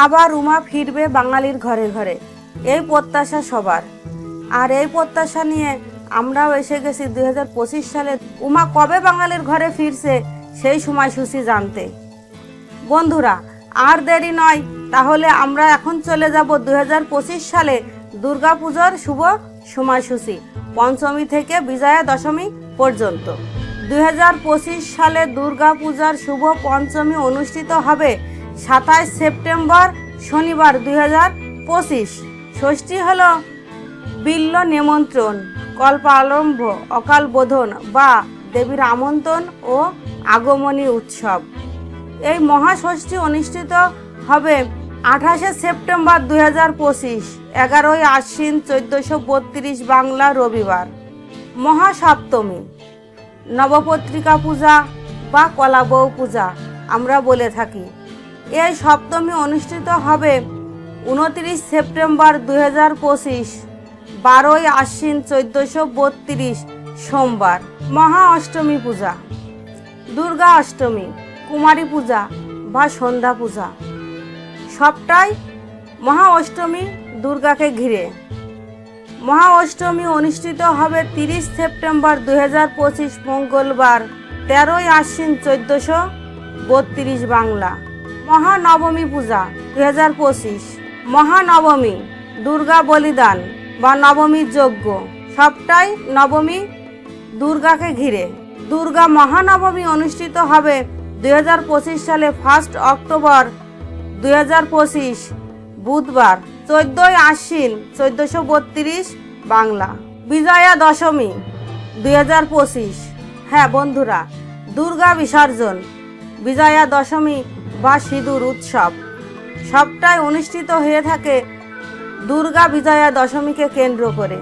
আবার উমা ফিরবে বাঙালির ঘরে ঘরে, এই প্রত্যাশা সবার। আর এই প্রত্যাশা নিয়ে আমরাও এসে গেছি 2025 সালে উমা কবে বাঙালির ঘরে ফিরছে সেই সময়সূচি জানতে। বন্ধুরা, আর দেরি নয়, তাহলে আমরা এখন চলে যাব 2025 সালে দুর্গাপূজার শুভ সময়সূচি পঞ্চমী থেকে বিজয়া দশমী পর্যন্ত। 2025 সালে দুর্গাপূজার শুভ পঞ্চমী অনুষ্ঠিত হবে 27 সেপ্টেম্বর শনিবার 2025। ষষ্ঠী হল বিল্ল নিমন্ত্রণ, কল্পারম্ভ, অকাল বোধন বা দেবীর আমন্ত্রণ ও আগমনী উৎসব। এই মহাষষ্ঠী অনুষ্ঠিত হবে 28 সেপ্টেম্বর 2025, 11 আশ্বিন 1432 বাংলা রবিবার। মহাসপ্তমী, নবপত্রিকা পূজা বা কলাবউ পূজা আমরা বলে থাকি। এই সপ্তমী অনুষ্ঠিত হবে 29 সেপ্টেম্বর 2025, 12 আশ্বিন 1432 সোমবার। মহা অষ্টমী পূজা, দুর্গা অষ্টমী, কুমারী পূজা বা সন্ধ্যা পূজা, সবটাই মহা অষ্টমী দুর্গাকে ঘিরে। মহা অষ্টমী অনুষ্ঠিত হবে 30 সেপ্টেম্বর 2025 মঙ্গলবার, 13 আশ্বিন 1432 বাংলা। মহানবমী পূজা 2025, মহানবমী, দুর্গা বলিদান বা নবমী যজ্ঞ, সবটাই নবমী দুর্গাকে ঘিরে। দুর্গা মহানবমী অনুষ্ঠিত হবে 2025 সালে 1 অক্টোবর 2025 বুধবার, 14 আশ্বিন 1432 বাংলা। বিজয়া দশমী 2025, হ্যাঁ বন্ধুরা, দুর্গা বিসর্জন, বিজয়া দশমী বা সিঁদুর উৎসব, সবটাই অনুষ্ঠিত হয়ে থাকে দুর্গা বিজয়া দশমীকে কেন্দ্র করে।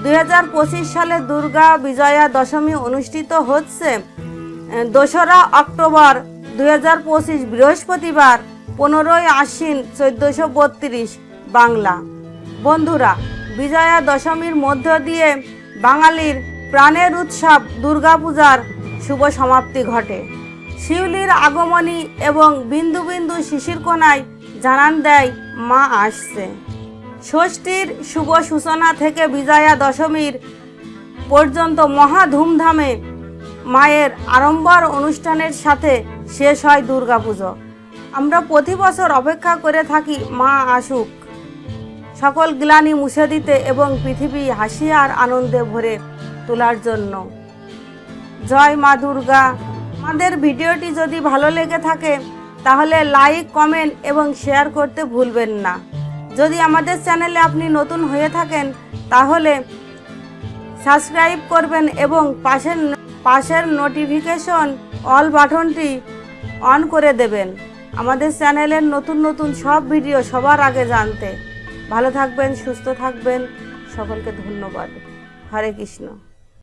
2025 সালে দুর্গা বিজয়া দশমী অনুষ্ঠিত হচ্ছে 2 অক্টোবর 2025 বৃহস্পতিবার, 15 আশ্বিন 1432 বাংলা। বন্ধুরা, বিজয়া দশমীর মধ্য দিয়ে বাঙালির প্রাণের উৎসব দুর্গাপূজার শুভ সমাপ্তি ঘটে। শিউলির আগমনী এবং বিন্দু বিন্দু শিশির কোনায় জানান দেয় মা আসছে। ষষ্ঠীর শুভ সূচনা থেকে বিজয়া দশমীর পর্যন্ত মহা ধুমধামে মায়ের আড়ম্বর অনুষ্ঠানের সাথে শেষ হয় দুর্গাপুজো। আমরা প্রতি বছর অপেক্ষা করে থাকি মা আসুক, সকল গ্লানি মুছে দিতে এবং পৃথিবী হাসি আর আনন্দে ভরে তোলার জন্য। জয় মা দুর্গা। আমাদের ভিডিওটি যদি ভালো লেগে থাকে তাহলে লাইক, কমেন্ট এবং শেয়ার করতে ভুলবেন না। যদি আমাদের চ্যানেলে আপনি নতুন হয়ে থাকেন তাহলে সাবস্ক্রাইব করবেন এবং পাশের নোটিফিকেশন অল বাটনটি অন করে দেবেন আমাদের চ্যানেলের নতুন নতুন সব ভিডিও সবার আগে জানতে। ভালো থাকবেন, সুস্থ থাকবেন, সকলকে ধন্যবাদ। হরে কৃষ্ণ।